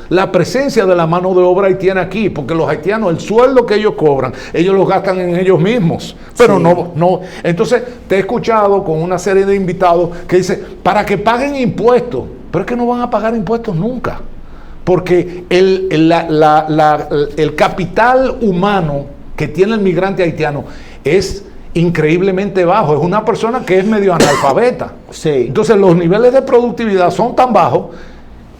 la presencia de la mano de obra haitiana aquí, porque los haitianos, el sueldo que ellos cobran, ellos lo gastan en ellos mismos, pero Sí. no. Entonces, te he escuchado con una serie de invitados que dicen, para que paguen impuestos, pero es que no van a pagar impuestos nunca, porque el capital humano que tiene el migrante haitiano es increíblemente bajo, es una persona que es medio analfabeta. Sí. Entonces los niveles de productividad son tan bajos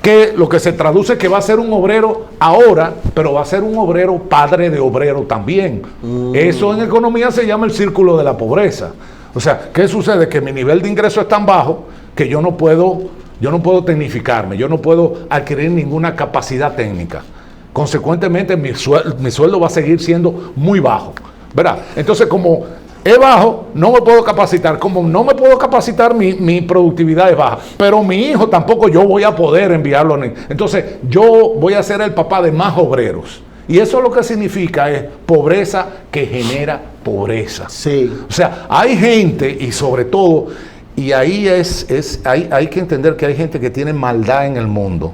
que lo que se traduce es que va a ser un obrero ahora, pero va a ser un obrero padre de obrero también. Eso en economía se llama el círculo de la pobreza. O sea, ¿qué sucede? Que mi nivel de ingreso es tan bajo que yo no puedo tecnificarme, yo no puedo adquirir ninguna capacidad técnica. Consecuentemente, mi sueldo va a seguir siendo muy bajo, ¿verdad? Entonces, como es bajo, no me puedo capacitar. Como no me puedo capacitar, mi productividad es baja. Pero mi hijo tampoco yo voy a poder enviarlo. Entonces, yo voy a ser el papá de más obreros. Y eso lo que significa es pobreza que genera pobreza. Sí. O sea, hay gente, y sobre todo, y ahí hay que entender que hay gente que tiene maldad en el mundo,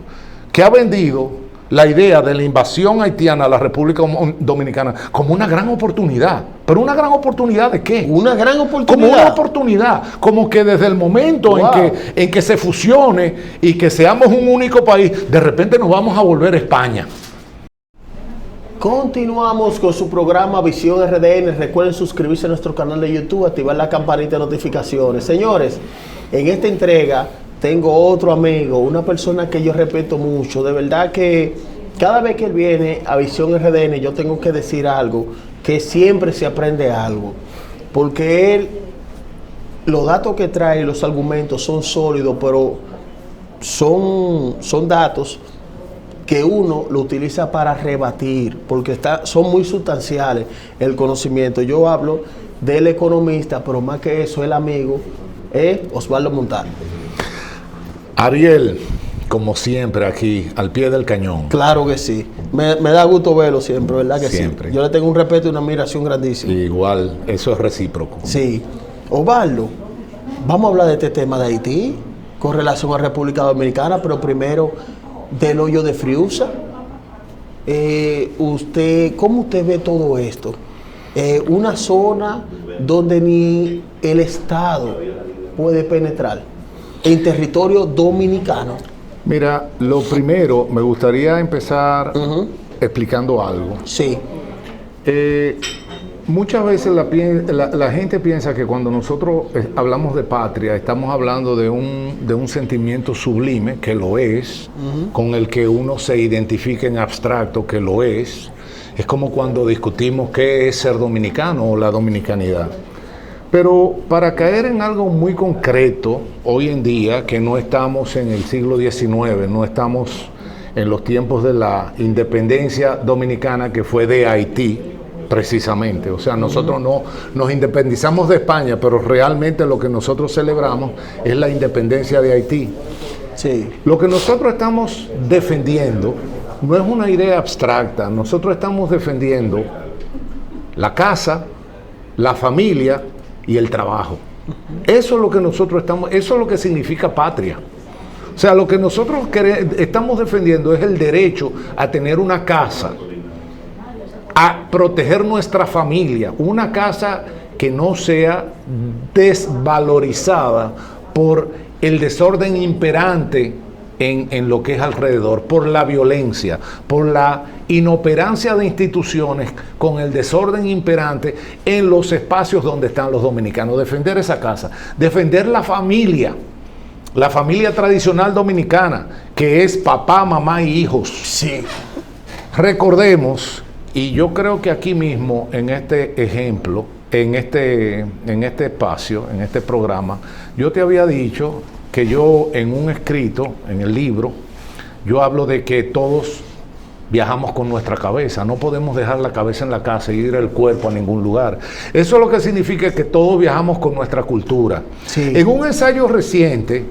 que ha vendido la idea de la invasión haitiana a la República Dominicana como una gran oportunidad. ¿Pero una gran oportunidad de qué? Una gran oportunidad. Como una oportunidad, como que desde el momento Wow. en que se fusione y que seamos un único país, de repente nos vamos a volver España. Continuamos con su programa Visión RDN. Recuerden suscribirse a nuestro canal de YouTube, activar la campanita de notificaciones. Señores, en esta entrega tengo otro amigo, una persona que yo respeto mucho. De verdad que cada vez que él viene a Visión RDN yo tengo que decir algo, que siempre se aprende algo. Porque él, los datos que trae, los argumentos son sólidos, pero son datos que uno lo utiliza para rebatir, porque son muy sustanciales el conocimiento. Yo hablo del economista, pero más que eso, el amigo es Osvaldo Montalvo. Ariel, como siempre aquí, al pie del cañón. Claro que sí. Me da gusto verlo siempre, ¿verdad que Siempre. sí? Yo le tengo un respeto y una admiración grandísima. Igual, eso es recíproco. Sí. Osvaldo, vamos a hablar de este tema de Haití, con relación a República Dominicana, pero primero del hoyo de Friusa. ¿Cómo usted ve todo esto? Una zona donde ni el Estado puede penetrar en territorio dominicano. Mira, lo primero, me gustaría empezar explicando algo. Sí. Muchas veces la gente piensa que cuando nosotros hablamos de patria, estamos hablando de un sentimiento sublime, que lo es, con el que uno se identifica en abstracto, que lo es. Es como cuando discutimos qué es ser dominicano o la dominicanidad. Pero para caer en algo muy concreto, hoy en día, que no estamos en el siglo XIX, no estamos en los tiempos de la independencia dominicana, que fue de Haití, precisamente. O sea, nosotros no nos independizamos de España, pero realmente lo que nosotros celebramos es la independencia de Haití. Sí. Lo que nosotros estamos defendiendo no es una idea abstracta, nosotros estamos defendiendo la casa, la familia y el trabajo. Eso es lo que nosotros estamos, eso es lo que significa patria. O sea, lo que nosotros estamos defendiendo es el derecho a tener una casa, a proteger nuestra familia, una casa que no sea desvalorizada por el desorden imperante en lo que es alrededor, por la violencia, por la inoperancia de instituciones, con el desorden imperante en los espacios donde están los dominicanos. Defender esa casa, defender la familia tradicional dominicana, que es papá, mamá y hijos. Sí. Recordemos, y yo creo que aquí mismo, en este ejemplo, en este espacio, en este programa, yo te había dicho que yo en un escrito, en el libro, yo hablo de que todos viajamos con nuestra cabeza, no podemos dejar la cabeza en la casa y ir el cuerpo a ningún lugar. Eso es lo que significa que todos viajamos con nuestra cultura. Sí. En un ensayo reciente,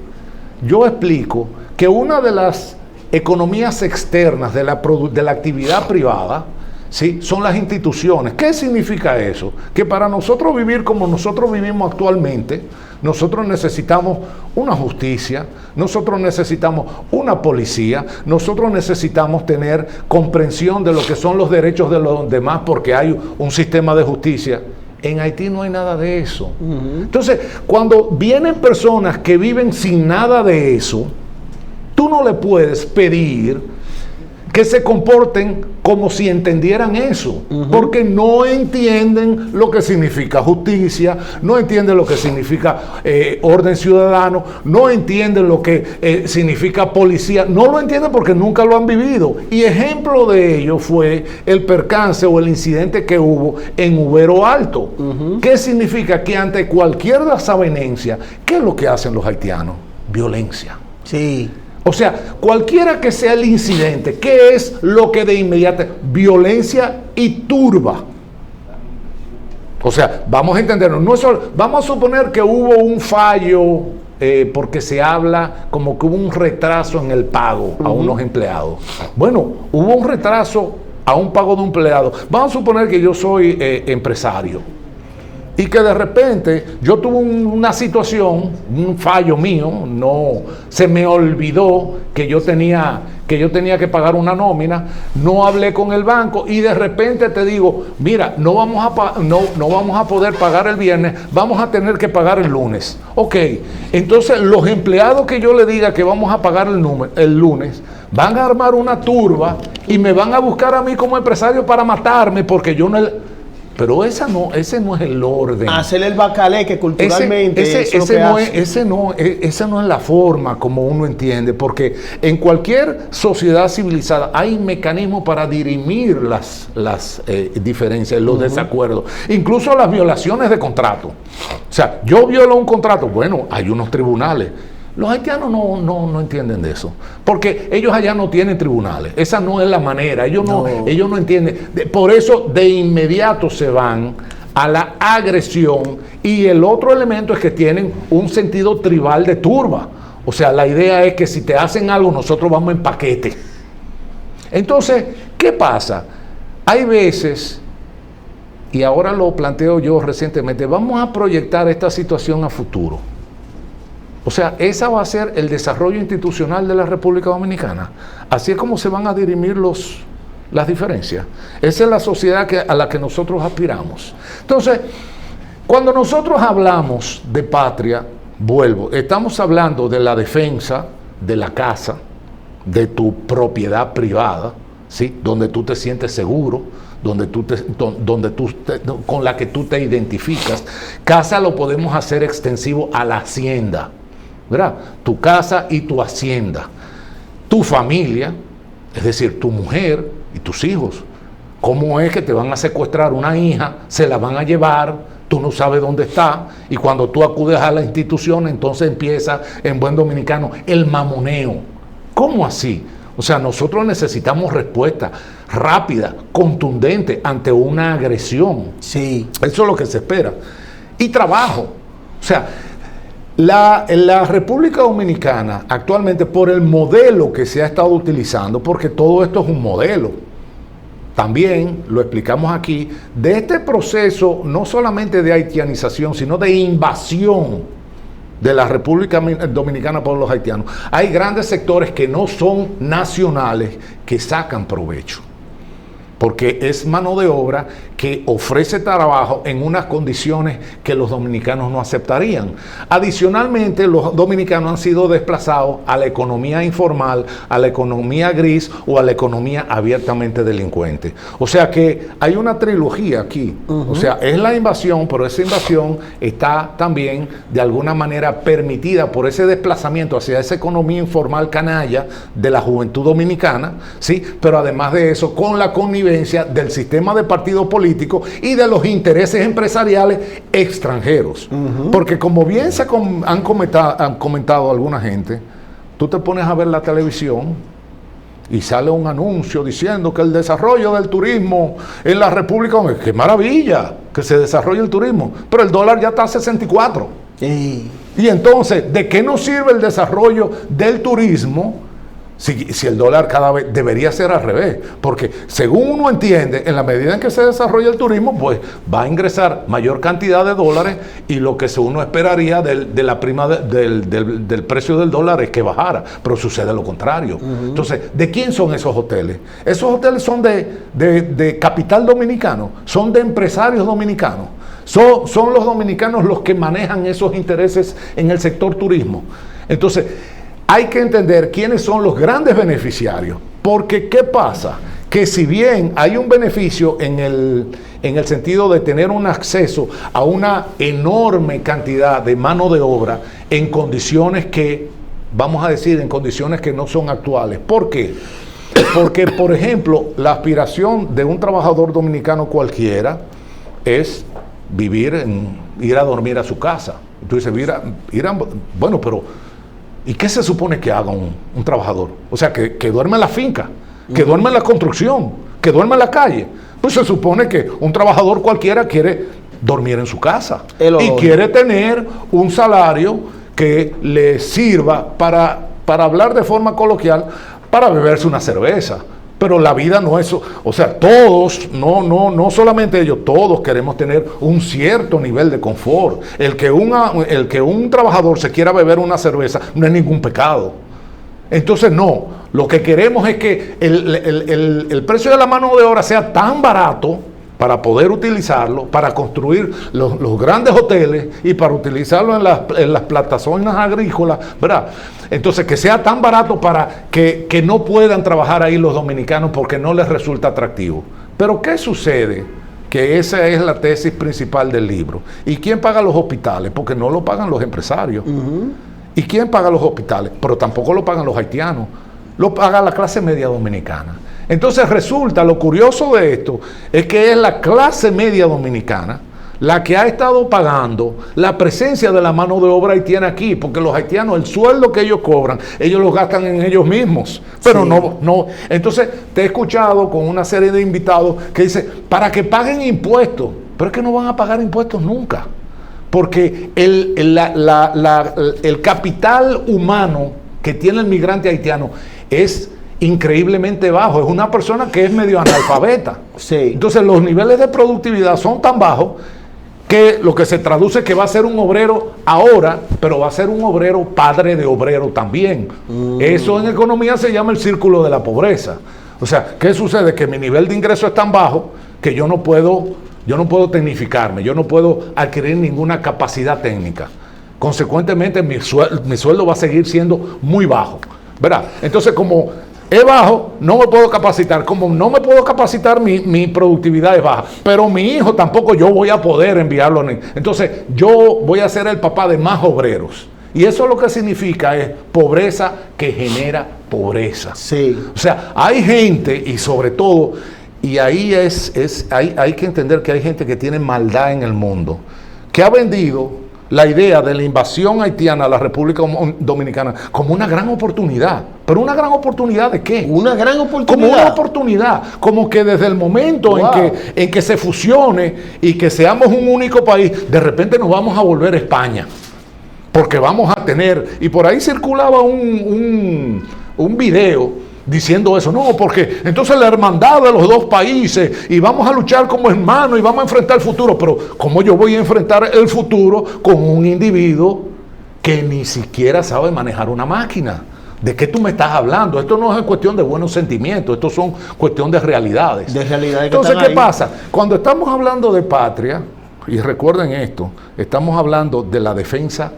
yo explico que una de las economías externas de la actividad privada, ¿sí?, son las instituciones. ¿Qué significa eso? Que para nosotros vivir como nosotros vivimos actualmente, nosotros necesitamos una justicia, nosotros necesitamos una policía, nosotros necesitamos tener comprensión de lo que son los derechos de los demás porque hay un sistema de justicia. En Haití no hay nada de eso. Entonces, cuando vienen personas que viven sin nada de eso, tú no le puedes pedir que se comporten como si entendieran eso, porque no entienden lo que significa justicia, no entienden lo que significa orden ciudadano, no entienden lo que significa policía, no lo entienden porque nunca lo han vivido. Y ejemplo de ello fue el percance o el incidente que hubo en Ubero Alto. ¿Qué significa? Que ante cualquier desavenencia, ¿qué es lo que hacen los haitianos? Violencia. Sí. O sea, cualquiera que sea el incidente, ¿qué es lo que de inmediato? Violencia y turba. O sea, vamos a entendernos. No es solo, vamos a suponer que hubo un fallo porque se habla como que hubo un retraso en el pago a unos empleados. Bueno, hubo un retraso a un pago de un empleado. Vamos a suponer que yo soy empresario y que de repente yo tuve una situación, un fallo mío, no se me olvidó que yo tenía que pagar una nómina, no hablé con el banco y de repente te digo, mira, no vamos a poder pagar el viernes, vamos a tener que pagar el lunes. Ok, entonces los empleados que yo le diga que vamos a pagar el lunes, van a armar una turba y me van a buscar a mí como empresario para matarme porque yo no... Pero ese no es el orden. Hacer el bacalé que culturalmente esa no es la forma como uno entiende, porque en cualquier sociedad civilizada hay mecanismos para dirimir las diferencias, los desacuerdos, incluso las violaciones de contrato. O sea, yo violo un contrato, bueno, hay unos tribunales. Los haitianos no entienden de eso, porque ellos allá no tienen tribunales, esa no es la manera, ellos no entienden, por eso de inmediato se van a la agresión y el otro elemento es que tienen un sentido tribal de turba, o sea, la idea es que si te hacen algo nosotros vamos en paquete. Entonces, ¿qué pasa? Hay veces, y ahora lo planteo yo recientemente, vamos a proyectar esta situación a futuro. O sea, esa va a ser el desarrollo institucional de la República Dominicana. Así es como se van a dirimir las diferencias. Esa es la sociedad a la que nosotros aspiramos. Entonces, cuando nosotros hablamos de patria, vuelvo, estamos hablando de la defensa de la casa, de tu propiedad privada, ¿sí? Donde tú te sientes seguro, con la que tú te identificas. Casa lo podemos hacer extensivo a la hacienda, ¿verdad? Tu casa y tu hacienda, tu familia, es decir, tu mujer y tus hijos. ¿Cómo es que te van a secuestrar una hija, se la van a llevar, tú no sabes dónde está, y cuando tú acudes a la institución, entonces empieza, en buen dominicano, el mamoneo? ¿Cómo así? O sea, nosotros necesitamos respuesta rápida, contundente ante una agresión. Sí. Eso es lo que se espera. Y trabajo. O sea, la República Dominicana actualmente, por el modelo que se ha estado utilizando, porque todo esto es un modelo, también lo explicamos aquí, de este proceso no solamente de haitianización, sino de invasión de la República Dominicana por los haitianos. Hay grandes sectores que no son nacionales que sacan provecho, porque es mano de obra que ofrece trabajo en unas condiciones que los dominicanos no aceptarían. Adicionalmente, los dominicanos han sido desplazados a la economía informal, a la economía gris o a la economía abiertamente delincuente. O sea que hay una trilogía aquí. O sea, es la invasión, pero esa invasión está también de alguna manera permitida por ese desplazamiento hacia esa economía informal canalla de la juventud dominicana, ¿sí? Pero además de eso, con la connivencia del sistema de partidos políticos y de los intereses empresariales extranjeros. Porque como bien han comentado alguna gente, tú te pones a ver la televisión y sale un anuncio diciendo que el desarrollo del turismo en la República Dominicana, ¡qué maravilla que se desarrolle el turismo! Pero el dólar ya está a 64. Y entonces, ¿de qué nos sirve el desarrollo del turismo Si el dólar cada vez debería ser al revés, porque según uno entiende, en la medida en que se desarrolla el turismo, pues va a ingresar mayor cantidad de dólares y lo que uno esperaría de la prima del precio del dólar es que bajara, pero sucede lo contrario. Entonces, ¿de quién son esos hoteles? Esos hoteles son de capital dominicano, son de empresarios dominicanos. Son los dominicanos los que manejan esos intereses en el sector turismo. Entonces, hay que entender quiénes son los grandes beneficiarios, porque ¿qué pasa? Que si bien hay un beneficio en el sentido de tener un acceso a una enorme cantidad de mano de obra en condiciones que, vamos a decir, en condiciones que no son actuales. ¿Por qué? Porque, por ejemplo, la aspiración de un trabajador dominicano cualquiera es ir a dormir a su casa. Entonces, bueno, pero ¿y qué se supone que haga un trabajador? O sea, que duerma en la finca, que duerma en la construcción, que duerma en la calle. Pues se supone que un trabajador cualquiera quiere dormir en su casa y quiere tener un salario que le sirva para hablar de forma coloquial, para beberse una cerveza. Pero la vida no es eso. O sea, todos, no solamente ellos, todos queremos tener un cierto nivel de confort. El que un trabajador se quiera beber una cerveza no es ningún pecado. Entonces, no. Lo que queremos es que el precio de la mano de obra sea tan barato para poder utilizarlo, para construir los grandes hoteles y para utilizarlo en las plantaciones agrícolas, ¿verdad? Entonces, que sea tan barato para que no puedan trabajar ahí los dominicanos porque no les resulta atractivo. Pero ¿qué sucede? Que esa es la tesis principal del libro. ¿Y quién paga los hospitales? Porque no lo pagan los empresarios. ¿Y quién paga los hospitales? Pero tampoco lo pagan los haitianos. Lo paga la clase media dominicana. Entonces resulta, lo curioso de esto es que es la clase media dominicana la que ha estado pagando la presencia de la mano de obra haitiana aquí, porque los haitianos, el sueldo que ellos cobran, ellos lo gastan en ellos mismos, pero sí. no. Entonces te he escuchado con una serie de invitados que dicen, para que paguen impuestos, pero es que no van a pagar impuestos nunca, porque el capital humano que tiene el migrante haitiano es increíblemente bajo, es una persona que es medio analfabeta. Sí. Entonces los niveles de productividad son tan bajos que lo que se traduce que va a ser un obrero ahora, pero va a ser un obrero padre de obrero también. Eso en economía se llama el círculo de la pobreza. O sea, ¿qué sucede? Que mi nivel de ingreso es tan bajo que yo no puedo tecnificarme, yo no puedo adquirir ninguna capacidad técnica. Consecuentemente, mi sueldo va a seguir siendo muy bajo, ¿verdad? Entonces, como es bajo, no me puedo capacitar. Como no me puedo capacitar, mi productividad es baja. Pero mi hijo tampoco yo voy a poder enviarlo. Entonces, yo voy a ser el papá de más obreros. Y eso lo que significa es pobreza que genera pobreza. Sí. O sea, hay gente, y sobre todo, y ahí hay que entender que hay gente que tiene maldad en el mundo, que ha vendido la idea de la invasión haitiana a la República Dominicana como una gran oportunidad. ¿Pero una gran oportunidad de qué? Una gran oportunidad. Como una oportunidad, como que desde el momento en que se fusione y que seamos un único país, de repente nos vamos a volver a España. Porque vamos a tener, y por ahí circulaba un video diciendo eso, no, porque entonces la hermandad de los dos países y vamos a luchar como hermanos y vamos a enfrentar el futuro. Pero ¿cómo yo voy a enfrentar el futuro con un individuo que ni siquiera sabe manejar una máquina? ¿De qué tú me estás hablando? Esto no es cuestión de buenos sentimientos, esto son cuestión de realidades. Entonces, ¿qué pasa? Cuando estamos hablando de patria, y recuerden esto, estamos hablando de la defensa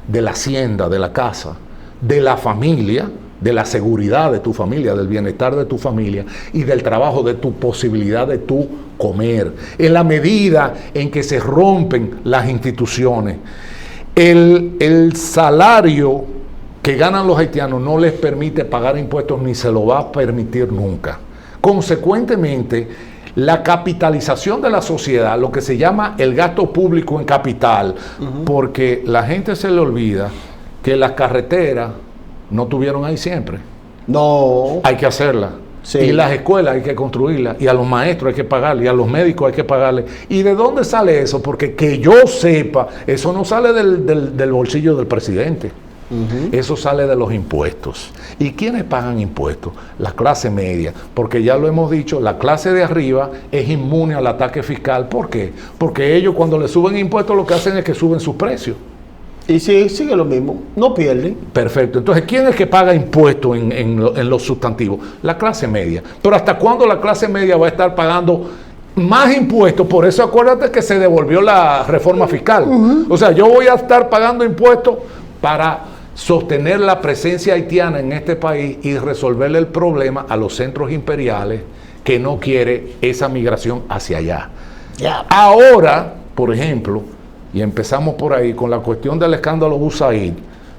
de la hacienda, de la casa, de la familia, de la seguridad de tu familia, del bienestar de tu familia y del trabajo, de tu posibilidad de tu comer. En la medida en que se rompen las instituciones, el salario que ganan los haitianos no les permite pagar impuestos ni se lo va a permitir nunca. Consecuentemente, la capitalización de la sociedad, lo que se llama el gasto público en capital, porque la gente se le olvida que las carreteras no tuvieron ahí siempre. No. Hay que hacerla. Sí. Y las escuelas hay que construirlas. Y a los maestros hay que pagarle. Y a los médicos hay que pagarle. ¿Y de dónde sale eso? Porque que yo sepa, eso no sale del bolsillo del presidente. Eso sale de los impuestos. ¿Y quiénes pagan impuestos? La clase media, porque ya lo hemos dicho, la clase de arriba es inmune al ataque fiscal. ¿Por qué? Porque ellos cuando le suben impuestos lo que hacen es que suben sus precios. Y sigue lo mismo, no pierden. Perfecto. Entonces, ¿quién es que paga impuestos en los sustantivos? La clase media. Pero ¿hasta cuándo la clase media va a estar pagando más impuestos? Por eso acuérdate que se devolvió la reforma fiscal. O sea, yo voy a estar pagando impuestos para sostener la presencia haitiana en este país y resolverle el problema a los centros imperiales que no quiere esa migración hacia allá. Ahora, por ejemplo, y empezamos por ahí con la cuestión del escándalo USAID,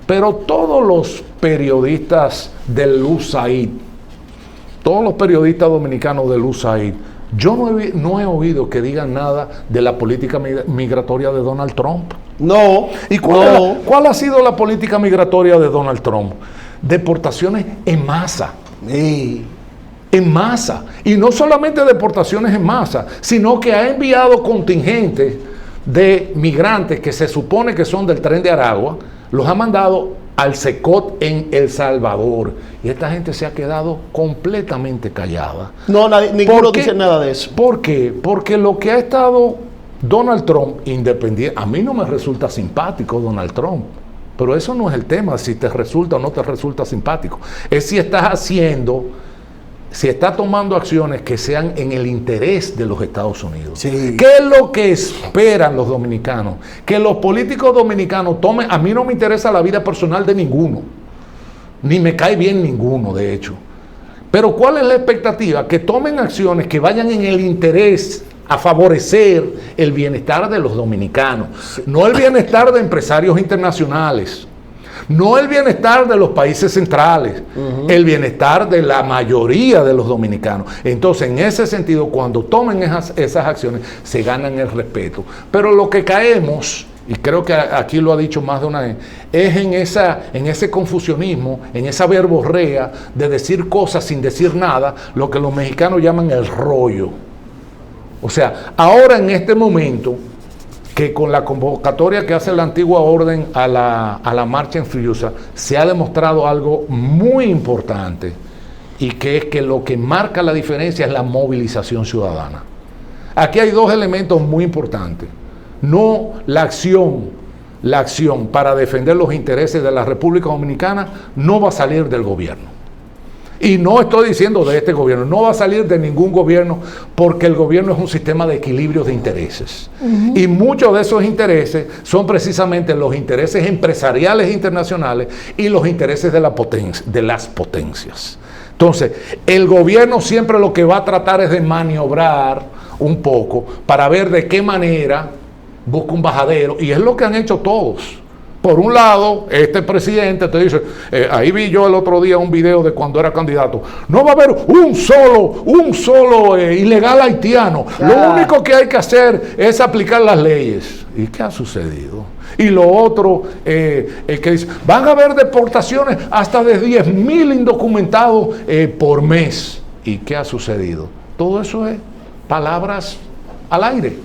pero todos los periodistas del USAID, todos los periodistas dominicanos del USAID, yo no he oído que digan nada de la política migratoria de Donald Trump. No. ¿Y cuál ha sido la política migratoria de Donald Trump? Deportaciones en masa. Sí. En masa. Y no solamente deportaciones en masa, sino que ha enviado contingentes de migrantes que se supone que son del Tren de Aragua, los ha mandado al Secot en El Salvador. Y esta gente se ha quedado completamente callada. No, ninguno dice nada de eso. ¿Por qué? Porque lo que ha estado Donald Trump, independiente, a mí no me resulta simpático Donald Trump, pero eso no es el tema, si te resulta o no te resulta simpático. Es si está tomando acciones que sean en el interés de los Estados Unidos. Sí. ¿Qué es lo que esperan los dominicanos? Que los políticos dominicanos tomen, a mí no me interesa la vida personal de ninguno, ni me cae bien ninguno, de hecho. Pero ¿cuál es la expectativa? Que tomen acciones que vayan en el interés a favorecer el bienestar de los dominicanos, no el bienestar de empresarios internacionales, no el bienestar de los países centrales, el bienestar de la mayoría de los dominicanos. Entonces, en ese sentido, cuando tomen esas acciones, se ganan el respeto. Pero lo que caemos, y creo que aquí lo ha dicho más de una vez, es en ese confusionismo, en esa verborrea de decir cosas sin decir nada, lo que los mexicanos llaman el rollo. O sea, ahora en este momento, que con la convocatoria que hace la antigua orden a la marcha en Friusa, se ha demostrado algo muy importante, y que es que lo que marca la diferencia es la movilización ciudadana. Aquí hay dos elementos muy importantes. No la acción para defender los intereses de la República Dominicana no va a salir del gobierno. Y no estoy diciendo de este gobierno, no va a salir de ningún gobierno, porque el gobierno es un sistema de equilibrio de intereses. Y muchos de esos intereses son precisamente los intereses empresariales internacionales y los intereses de las potencias. Entonces, el gobierno siempre lo que va a tratar es de maniobrar un poco para ver de qué manera busca un bajadero, y es lo que han hecho todos. Por un lado, este presidente te dice, ahí vi yo el otro día un video de cuando era candidato, no va a haber un solo ilegal haitiano, lo único que hay que hacer es aplicar las leyes. ¿Y qué ha sucedido? Y lo otro, el que dice, van a haber deportaciones hasta de 10,000 indocumentados por mes. ¿Y qué ha sucedido? Todo eso es palabras al aire.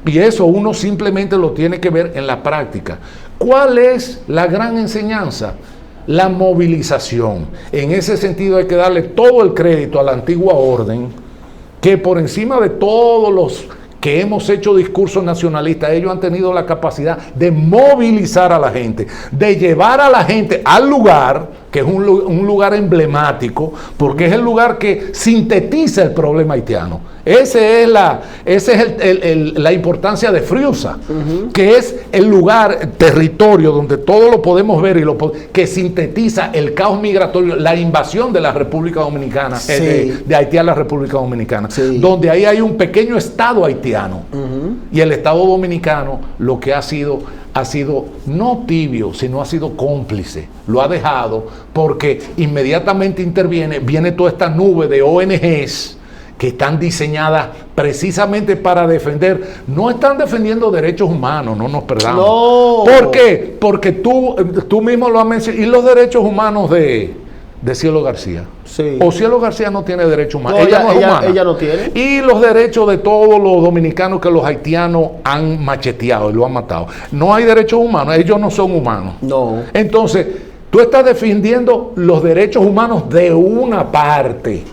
Y eso uno simplemente lo tiene que ver en la práctica. ¿Cuál es la gran enseñanza? La movilización. En ese sentido hay que darle todo el crédito a la antigua orden, que por encima de todos los que hemos hecho discursos nacionalistas, ellos han tenido la capacidad de movilizar a la gente, de llevar a la gente al lugar, que es un lugar emblemático, porque es el lugar que sintetiza el problema haitiano. Esa es la importancia de Friusa, que es el lugar, territorio donde todo lo podemos ver y que sintetiza el caos migratorio, la invasión de la República Dominicana, de Haití a la República Dominicana, donde ahí hay un pequeño estado haitiano. Y el Estado dominicano lo que ha sido no tibio, sino ha sido cómplice. Lo ha dejado porque inmediatamente viene toda esta nube de ONGs que están diseñadas precisamente para defender, no están defendiendo derechos humanos, no nos perdamos. No. ¿Por qué? Porque tú mismo lo has mencionado, y los derechos humanos de de Cielo García. Sí. O Cielo García no tiene derechos humanos. No, ella no es humana. ella no tiene. Y los derechos de todos los dominicanos que los haitianos han macheteado y lo han matado. No hay derechos humanos, ellos no son humanos. No. Entonces, tú estás defendiendo los derechos humanos de una parte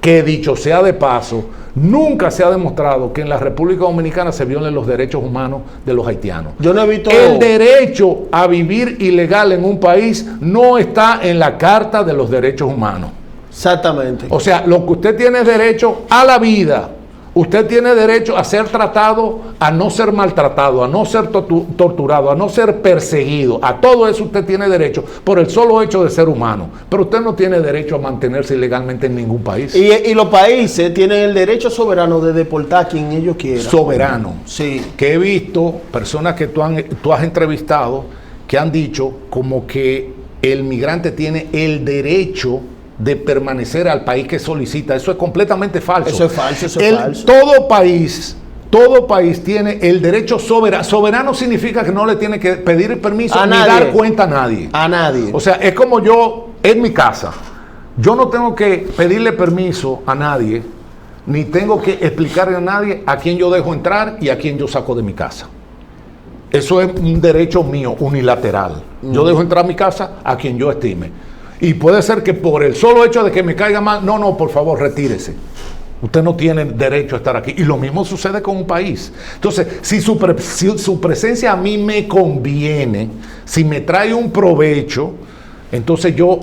que, dicho sea de paso, nunca se ha demostrado que en la República Dominicana se violen los derechos humanos de los haitianos. Yo no he visto... El derecho a vivir ilegal en un país no está en la Carta de los Derechos Humanos. Exactamente. O sea, lo que usted tiene es derecho a la vida. Usted tiene derecho a ser tratado, a no ser maltratado, a no ser torturado, a no ser perseguido. A todo eso usted tiene derecho por el solo hecho de ser humano. Pero usted no tiene derecho a mantenerse ilegalmente en ningún país. Y los países tienen el derecho soberano de deportar a quien ellos quieran. Soberano. Sí. Que he visto personas que tú has entrevistado que han dicho como que el migrante tiene el derecho de permanecer al país que solicita. Eso es completamente falso. Eso es falso, eso es falso. Todo país tiene el derecho soberano. Soberano significa que no le tiene que pedir permiso ni dar cuenta a nadie. A nadie. O sea, es como yo en mi casa. Yo no tengo que pedirle permiso a nadie, ni tengo que explicarle a nadie a quién yo dejo entrar y a quién yo saco de mi casa. Eso es un derecho mío, unilateral. Yo dejo entrar a mi casa a quien yo estime. Y puede ser que por el solo hecho de que me caiga mal, no, por favor, retírese. Usted no tiene derecho a estar aquí. Y lo mismo sucede con un país. Entonces, si su presencia a mí me conviene, si me trae un provecho, entonces yo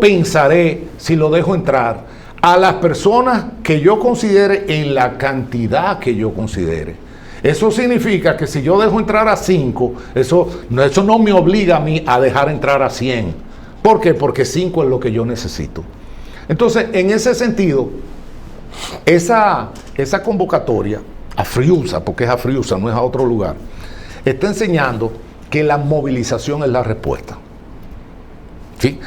pensaré si lo dejo entrar a las personas que yo considere en la cantidad que yo considere. Eso significa que si yo dejo entrar a 5, eso no me obliga a mí a dejar entrar a 100. ¿Por qué? Porque 5 es lo que yo necesito. Entonces, en ese sentido, esa convocatoria a Friusa, porque es a Friusa, no es a otro lugar, está enseñando que la movilización es la respuesta. ¿Sí?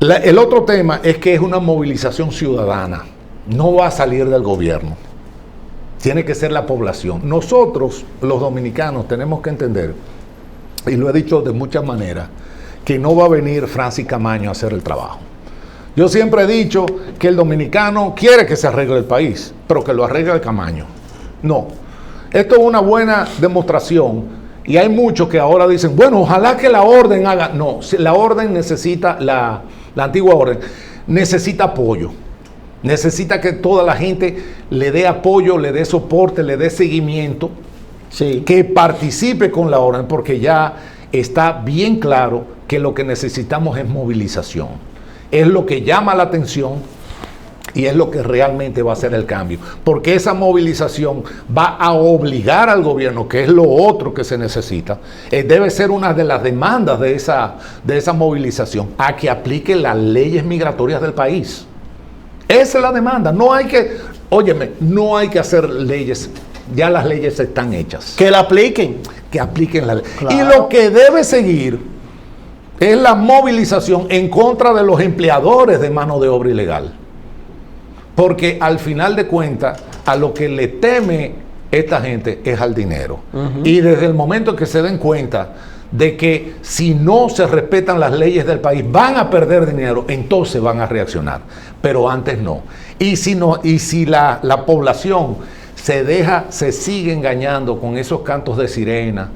El otro tema es que es una movilización ciudadana. No va a salir del gobierno. Tiene que ser la población. Nosotros, los dominicanos, tenemos que entender, y lo he dicho de muchas maneras, que no va a venir Francis Camaño a hacer el trabajo. Yo siempre he dicho que el dominicano quiere que se arregle el país, pero que lo arregle el Camaño. No. Esto es una buena demostración, y hay muchos que ahora dicen, bueno, ojalá que la orden haga. No, la orden necesita, la antigua orden, necesita apoyo. Necesita que toda la gente le dé apoyo, le dé soporte, le dé seguimiento, sí, que participe con la orden, porque ya está bien claro que lo que necesitamos es movilización. Es lo que llama la atención y es lo que realmente va a hacer el cambio. Porque esa movilización va a obligar al gobierno, que es lo otro que se necesita, debe ser una de las demandas de esa movilización, a que aplique las leyes migratorias del país. Esa es la demanda. No hay que hacer leyes. Ya las leyes están hechas. Que la apliquen. Que apliquen la ley. Claro. Y lo que debe seguir es la movilización en contra de los empleadores de mano de obra ilegal. Porque al final de cuentas, a lo que le teme esta gente es al dinero. Y desde el momento en que se den cuenta de que si no se respetan las leyes del país van a perder dinero, entonces van a reaccionar, pero antes no. Y si la población se sigue engañando con esos cantos de sirena,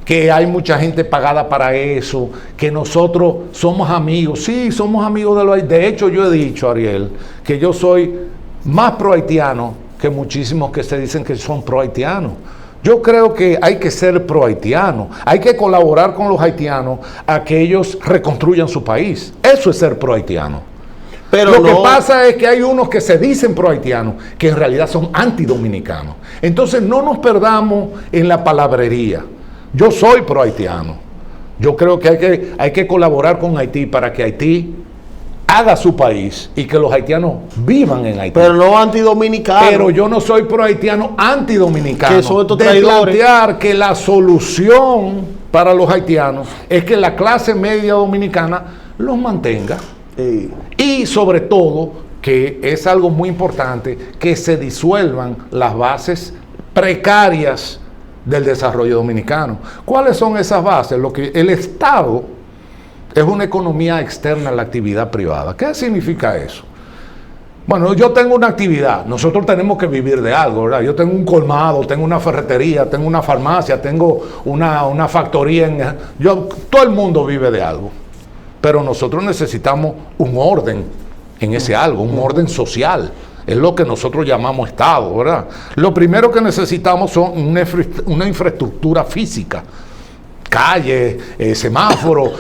que hay mucha gente pagada para eso, que nosotros somos amigos. Sí, somos amigos de los haitianos. De hecho, yo he dicho, Ariel, que yo soy más pro haitiano que muchísimos que se dicen que son pro haitianos. Yo creo que hay que ser pro haitiano, hay que colaborar con los haitianos a que ellos reconstruyan su país. Eso es ser pro haitiano. Pero lo que pasa es que hay unos que se dicen pro haitianos, que en realidad son antidominicanos. Entonces no nos perdamos en la palabrería. Yo soy pro haitiano. Yo creo que hay que colaborar con Haití para que Haití haga su país y que los haitianos vivan en Haití. Pero no antidominicanos. Pero yo no soy pro haitiano antidominicano. Que son estos de traidores. plantear que la solución para los haitianos es que la clase media dominicana los mantenga. Sí. Y sobre todo, que es algo muy importante, que se disuelvan las bases precarias del desarrollo dominicano. ¿Cuáles son esas bases? Lo que el Estado es una economía externa a la actividad privada. ¿Qué significa eso? Bueno, yo tengo una actividad, nosotros tenemos que vivir de algo, ¿verdad? Yo tengo un colmado, tengo una ferretería, tengo una farmacia, tengo una factoría. Todo el mundo vive de algo, pero nosotros necesitamos un orden en ese algo, un orden social. Es lo que nosotros llamamos Estado, ¿verdad? Lo primero que necesitamos son una infraestructura física. Calles, semáforos,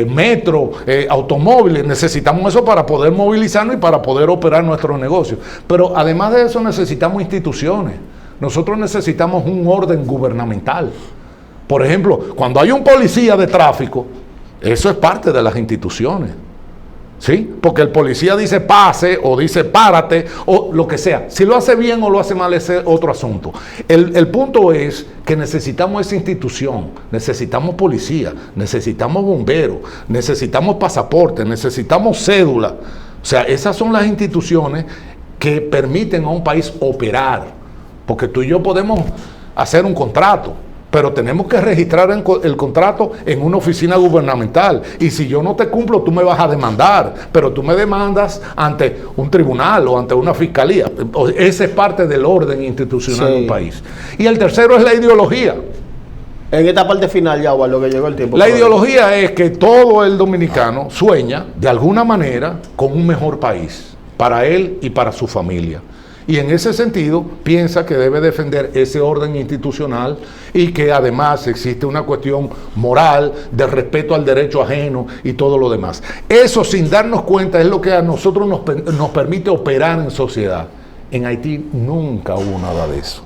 metro, automóviles. Necesitamos eso para poder movilizarnos y para poder operar nuestros negocios. Pero además de eso necesitamos instituciones. Nosotros necesitamos un orden gubernamental. Por ejemplo, cuando hay un policía de tráfico, eso es parte de las instituciones. ¿Sí? Porque el policía dice pase o dice párate o lo que sea. Si lo hace bien o lo hace mal es otro asunto. El punto es que necesitamos esa institución, necesitamos policía, necesitamos bomberos, necesitamos pasaporte, necesitamos cédula. O sea, esas son las instituciones que permiten a un país operar. Porque tú y yo podemos hacer un contrato, pero tenemos que registrar el contrato en una oficina gubernamental. Y si yo no te cumplo, tú me vas a demandar. Pero tú me demandas ante un tribunal o ante una fiscalía. Ese es parte del orden institucional de un país. Y el tercero es la ideología. En esta parte final ya, lo que llegó el tiempo. La ideología es que todo el dominicano sueña, de alguna manera, con un mejor país. Para él y para su familia. Y en ese sentido piensa que debe defender ese orden institucional y que además existe una cuestión moral de respeto al derecho ajeno y todo lo demás. Eso, sin darnos cuenta, es lo que a nosotros nos permite operar en sociedad. En Haití nunca hubo nada de eso.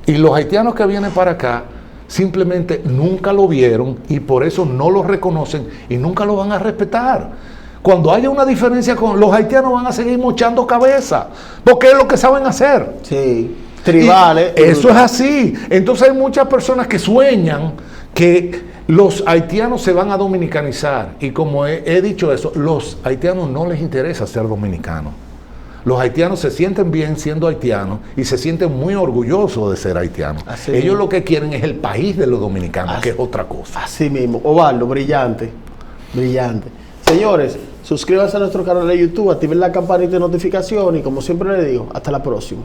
Y los haitianos que vienen para acá simplemente nunca lo vieron y por eso no lo reconocen y nunca lo van a respetar. Cuando haya una diferencia con los haitianos van a seguir mochando cabeza, porque es lo que saben hacer. Sí, tribales. Eso es así. Entonces hay muchas personas que sueñan que los haitianos se van a dominicanizar. Y como he dicho eso, los haitianos no les interesa ser dominicanos. Los haitianos se sienten bien siendo haitianos y se sienten muy orgullosos de ser haitianos. Ellos lo que quieren es el país de los dominicanos, que es otra cosa. Así mismo. Osvaldo, brillante, brillante. Señores, suscríbanse a nuestro canal de YouTube, activen la campanita de notificación y como siempre les digo, hasta la próxima.